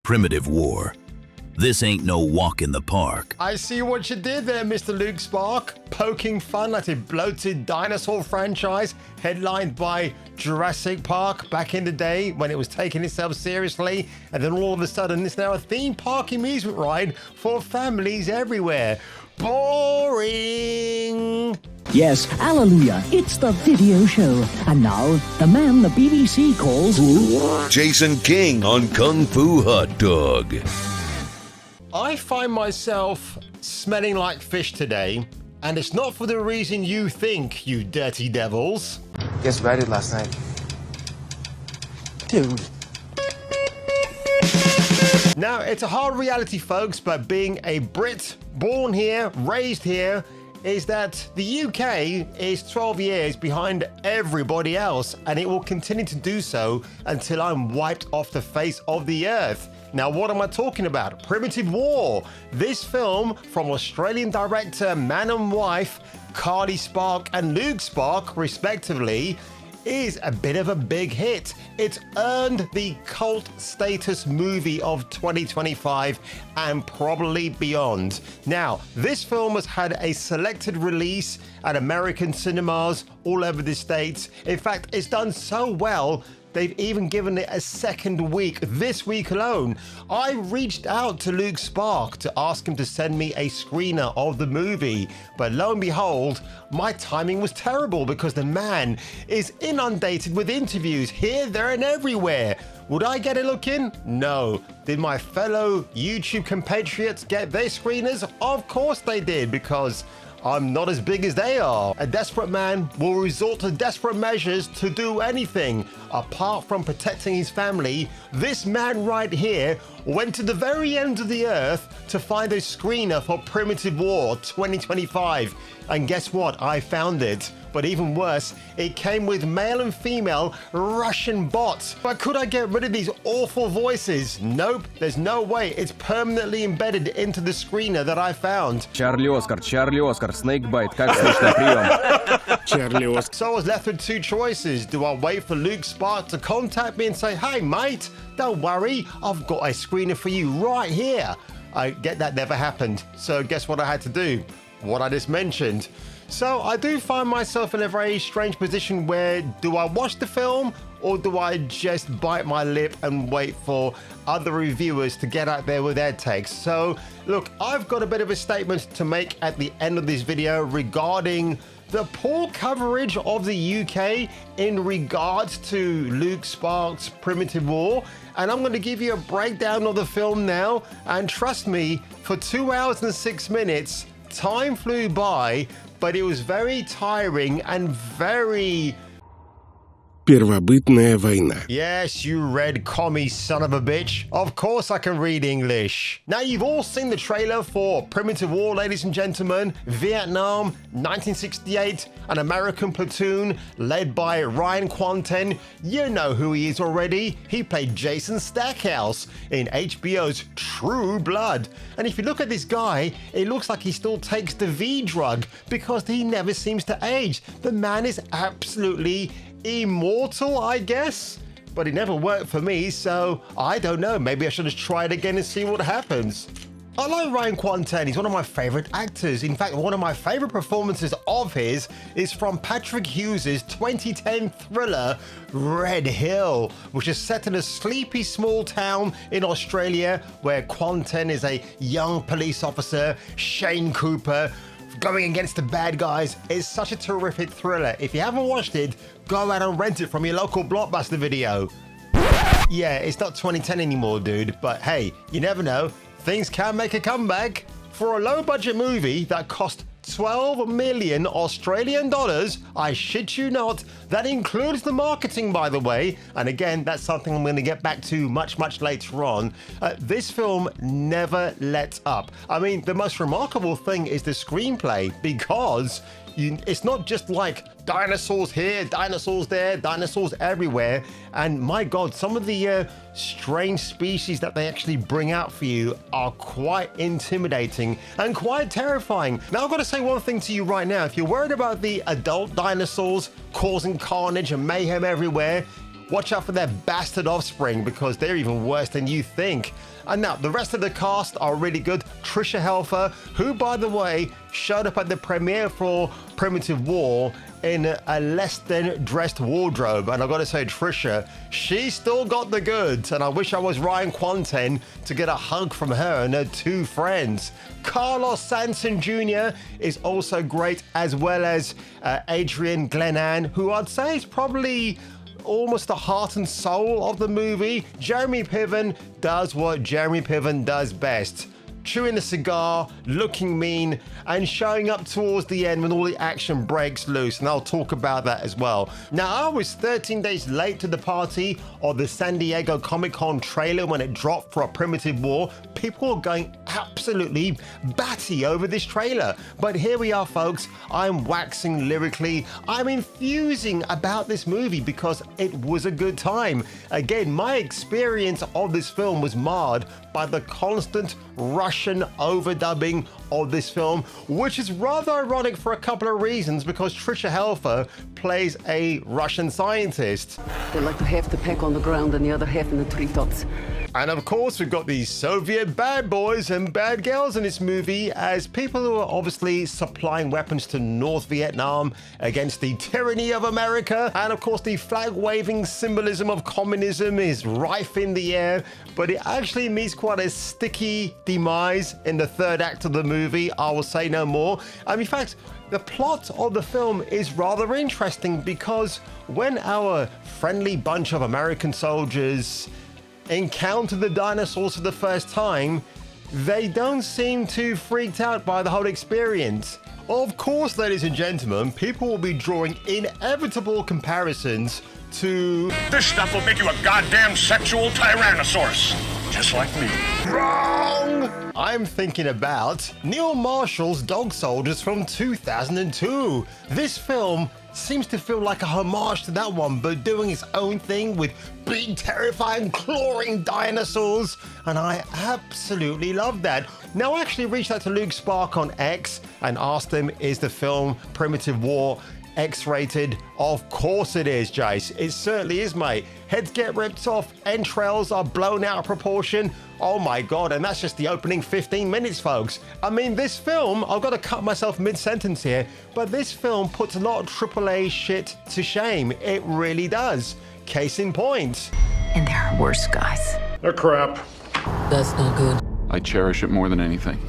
Primitive War. This ain't no walk in the park. I see what you did there, Mr. Luke Spark. Poking fun at a bloated dinosaur franchise headlined by Jurassic Park back in the day when it was taking itself seriously. And then all of a sudden, it's now a theme park amusement ride for families everywhere. Boring! Yes, hallelujah, it's the video show. And now, the man the BBC calls... Jason King on Kung Fu Hot Dog. I find myself smelling like fish today, and it's not for the reason you think, you dirty devils. Guess what I did last night? Dude. Now, it's a hard reality, folks, but being a Brit, born here, raised here, is that the UK is 12 years behind everybody else, and it will continue to do so until I'm wiped off the face of the earth. Now, what am I talking about? Primitive War. This film from Australian director man and wife Carly Spark and Luke Spark, respectively, is a bit of a big hit. It's earned the cult status movie of 2025 and probably beyond. Now, this film has had a selected release at American cinemas all over the States. In fact, it's done so well, they've even given it a second week this week alone. I reached out to Luke Spark to ask him to send me a screener of the movie, but lo and behold, my timing was terrible because the man is inundated with interviews here, there, and everywhere. Would I get a look in? No. Did my fellow YouTube compatriots get their screeners? Of course they did, because I'm not as big as they are. A desperate man will resort to desperate measures to do anything. Apart from protecting his family, this man right here went to the very end of the earth to find a screener for Primitive War 2025. And guess what? I found it. But even worse, it came with male and female Russian bots. But could I get rid of these awful voices? Nope, there's no way. It's permanently embedded into the screener that I found. Charlie Oscar, Snakebite, как слышно, прием. Charlie Oscar. So I was left with two choices. Do I wait for Luke Spark to contact me and say, hey mate, don't worry, I've got a screener for you right here. I get that never happened. So guess what I had to do? What I just mentioned. So I do find myself in a very strange position where do I watch the film or do I just bite my lip and wait for other reviewers to get out there with their takes? So look, I've got a bit of a statement to make at the end of this video regarding the poor coverage of the UK in regards to Luke Sparks' Primitive War. And I'm going to give you a breakdown of the film now. And trust me, for 2 hours and 6 minutes, time flew by, but it was very tiring and very... Первобытная война. Yes, you red commie son of a bitch. Of course I can read English. Now, you've all seen the trailer for Primitive War, ladies and gentlemen. Vietnam, 1968, an American platoon led by Ryan Kwanten. You know who he is already. He played Jason Stackhouse in HBO's True Blood. And if you look at this guy, it looks like he still takes the V drug because he never seems to age. The man is absolutely immortal, I guess, but it never worked for me, so I don't know, maybe I should just try it again and see what happens. I like Ryan Kwanten. He's one of my favorite actors. In fact, one of my favorite performances of his is from Patrick Hughes's 2010 thriller Red Hill, which is set in a sleepy small town in Australia where Kwanten is a young police officer, Shane Cooper, going against the bad guys. Is such a terrific thriller. If you haven't watched it, go out and rent it from your local Blockbuster video. Yeah, it's not 2010 anymore, dude, but hey, you never know. Things can make a comeback. For a low-budget movie that cost 12 million Australian dollars, I shit you not, that includes the marketing, by the way, and again, that's something I'm going to get back to much later on. This film never lets up. I mean, the most remarkable thing is the screenplay, because it's not just like dinosaurs here, dinosaurs there, dinosaurs everywhere. And my God, some of the strange species that they actually bring out for you are quite intimidating and quite terrifying. Now, I've got to say one thing to you right now. If you're worried about the adult dinosaurs causing carnage and mayhem everywhere, watch out for their bastard offspring because they're even worse than you think. And now, the rest of the cast are really good. Tricia Helfer, who, by the way, showed up at the premiere for Primitive War in a less than dressed wardrobe. And I've got to say, Tricia, she still got the goods. And I wish I was Ryan Quanten to get a hug from her and her two friends. Carlos Sanson Jr. is also great, as well as Adrian Glennan, who I'd say is probably almost the heart and soul of the movie. Jeremy Piven does what Jeremy Piven does best. Chewing a cigar, looking mean, and showing up towards the end when all the action breaks loose, and I'll talk about that as well. Now, I was 13 days late to the party of the San Diego Comic-Con trailer when it dropped for A Primitive War. People were going absolutely batty over this trailer. But here we are, folks. I'm waxing lyrically. I'm infusing about this movie because it was a good time. Again, my experience of this film was marred by the constant Russian overdubbing of this film, which is rather ironic for a couple of reasons, because Tricia Helfer plays a Russian scientist. They like to half the pack on the ground and the other half in the treetops. And of course, we've got these Soviet bad boys and bad girls in this movie as people who are obviously supplying weapons to North Vietnam against the tyranny of America. And of course, the flag-waving symbolism of communism is rife in the air, but it actually meets quite a sticky demise in the third act of the movie. I will say no more. In fact, the plot of the film is rather interesting because when our friendly bunch of American soldiers encounter the dinosaurs for the first time, they don't seem too freaked out by the whole experience. Of course, ladies and gentlemen, people will be drawing inevitable comparisons to... This stuff will make you a goddamn sexual tyrannosaurus, just like me. Wrong! I'm thinking about Neil Marshall's Dog Soldiers from 2002. This film seems to feel like a homage to that one, but doing its own thing with big, terrifying, clawing dinosaurs, and I absolutely love that. Now, I actually reached out to Luke Spark on X and asked him, is the film Primitive War X-rated? Of course it is, Jace. It certainly is, mate. Heads get ripped off, entrails are blown out of proportion. Oh my God, and that's just the opening 15 minutes, folks. I mean, this film, I've got to cut myself mid-sentence here, but this film puts a lot of AAA shit to shame. It really does. Case in point. And there are worse guys. They're crap. That's not good. I cherish it more than anything.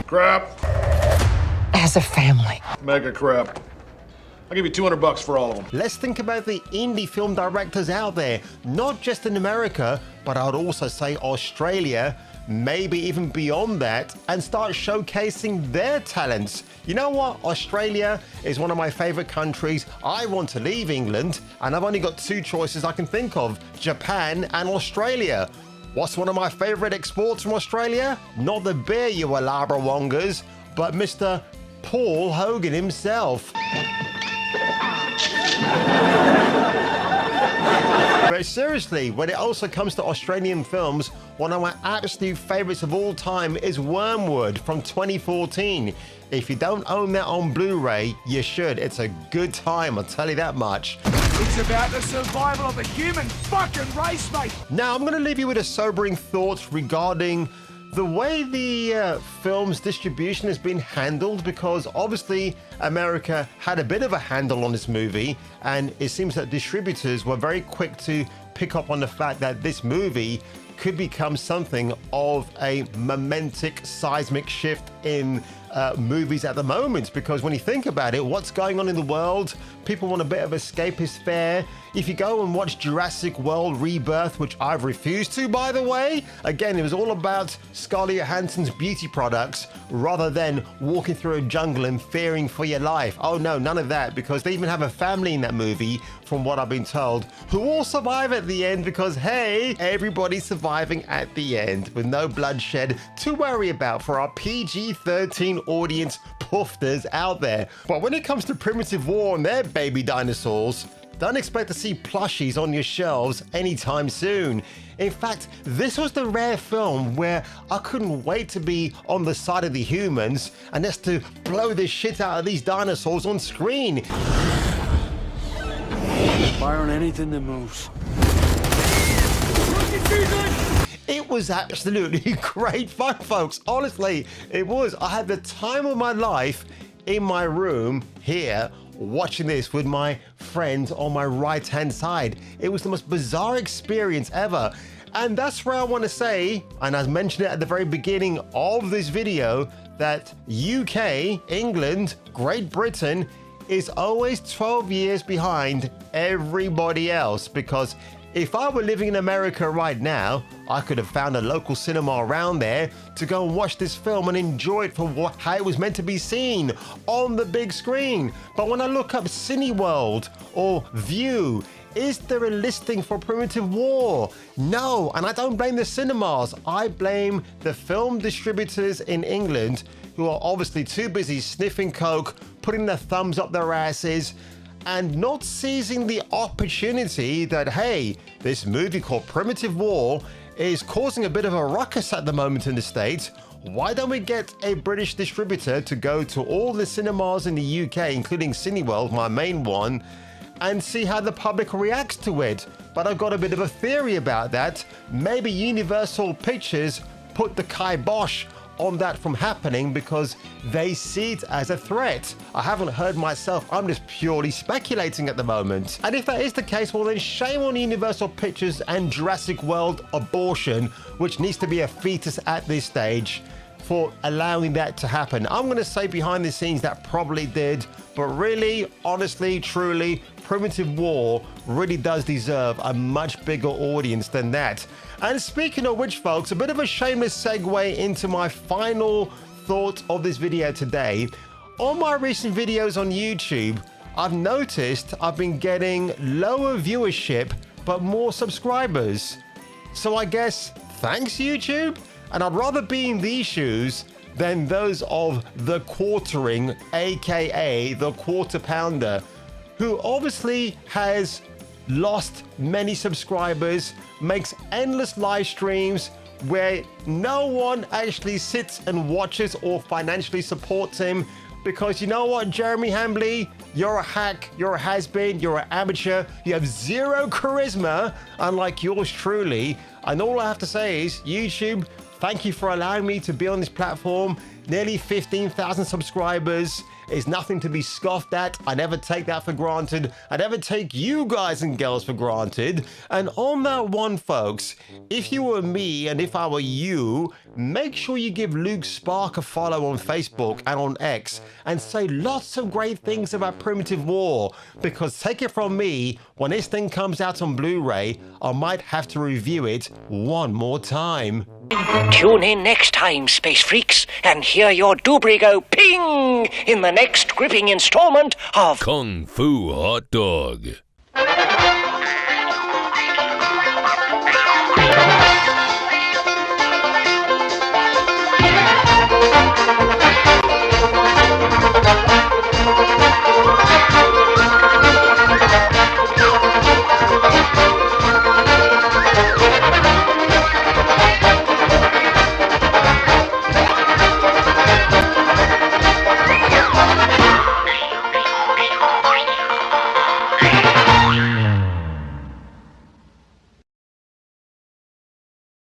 Crap. As a family. Mega crap. I'll give you $200 for all of them. Let's think about the indie film directors out there, not just in America, but I would also say Australia, maybe even beyond that, and start showcasing their talents. You know what? Australia is one of my favorite countries. I want to leave England, and I've only got two choices I can think of, Japan and Australia. What's one of my favorite exports from Australia? Not the beer, you Alabrawongers, but Mr. Paul Hogan himself. But seriously, when it also comes to Australian films, one of my absolute favorites of all time is Wormwood from 2014. If you don't own that on Blu-ray, you should. It's a good time, I'll tell you that much. It's about the survival of the human fucking race, mate. Now, I'm going to leave you with a sobering thought regarding the way the film's distribution has been handled, because obviously America had a bit of a handle on this movie, and it seems that distributors were very quick to pick up on the fact that this movie could become something of a momentous seismic shift in movies at the moment, because when you think about it, what's going on in the world, people want a bit of escapist fare. If you go and watch Jurassic World Rebirth, which I've refused to, by the way, again, it was all about Scarlett Johansson's beauty products rather than walking through a jungle and fearing for your life. Oh no, none of that, because they even have a family in that movie, from what I've been told, who all survive at the end because, hey, everybody's surviving at the end with no bloodshed to worry about for our PG-13 audience poofters out there. But when it comes to Primitive War and their baby dinosaurs, don't expect to see plushies on your shelves anytime soon. In fact, this was the rare film where I couldn't wait to be on the side of the humans and just to blow the shit out of these dinosaurs on screen. Fire on anything that moves. It was absolutely great fun, folks. Honestly, it was. I had the time of my life in my room here watching this with my friends on my right-hand side. It was the most bizarre experience ever. And that's where I want to say, and I mentioned it at the very beginning of this video, that UK, England, Great Britain is always 12 years behind everybody else, because if I were living in America right now, I could have found a local cinema around there to go and watch this film and enjoy it for how it was meant to be seen on the big screen. But when I look up Cineworld or View, is there a listing for Primitive War? No, and I don't blame the cinemas. I blame the film distributors in England, who are obviously too busy sniffing coke, putting their thumbs up their asses, and not seizing the opportunity that, hey, this movie called Primitive War is causing a bit of a ruckus at the moment in the States. Why don't we get a British distributor to go to all the cinemas in the UK, including Cineworld, my main one, and see how the public reacts to it? But I've got a bit of a theory about that. Maybe Universal Pictures put the kibosh on that from happening because they see it as a threat. I haven't heard myself. I'm just purely speculating at the moment. And if that is the case, well then shame on Universal Pictures and Jurassic World Abortion, which needs to be a fetus at this stage, for allowing that to happen. I'm going to say behind the scenes that probably did, but really, honestly, truly, Primitive War really does deserve a much bigger audience than that. And speaking of which, folks, a bit of a shameless segue into my final thought of this video today. On my recent videos on YouTube, I've noticed I've been getting lower viewership, but more subscribers. So I guess thanks, YouTube? And I'd rather be in these shoes than those of the quartering, aka the quarter pounder, who obviously has lost many subscribers, makes endless live streams where no one actually sits and watches or financially supports him. Because you know what, Jeremy Hambley, you're a hack, you're a has-been, you're an amateur, you have zero charisma, unlike yours truly. And all I have to say is, YouTube, thank you for allowing me to be on this platform. Nearly 15,000 subscribers is nothing to be scoffed at. I never take that for granted. I never take you guys and girls for granted. And on that one, folks, if you were me and if I were you, make sure you give Luke Spark a follow on Facebook and on X and say lots of great things about Primitive War, because take it from me, when this thing comes out on Blu-ray, I might have to review it one more time. Tune in next time, Space Freaks, and hear your doobry go ping in the next gripping installment of Kung Fu Hot Dog.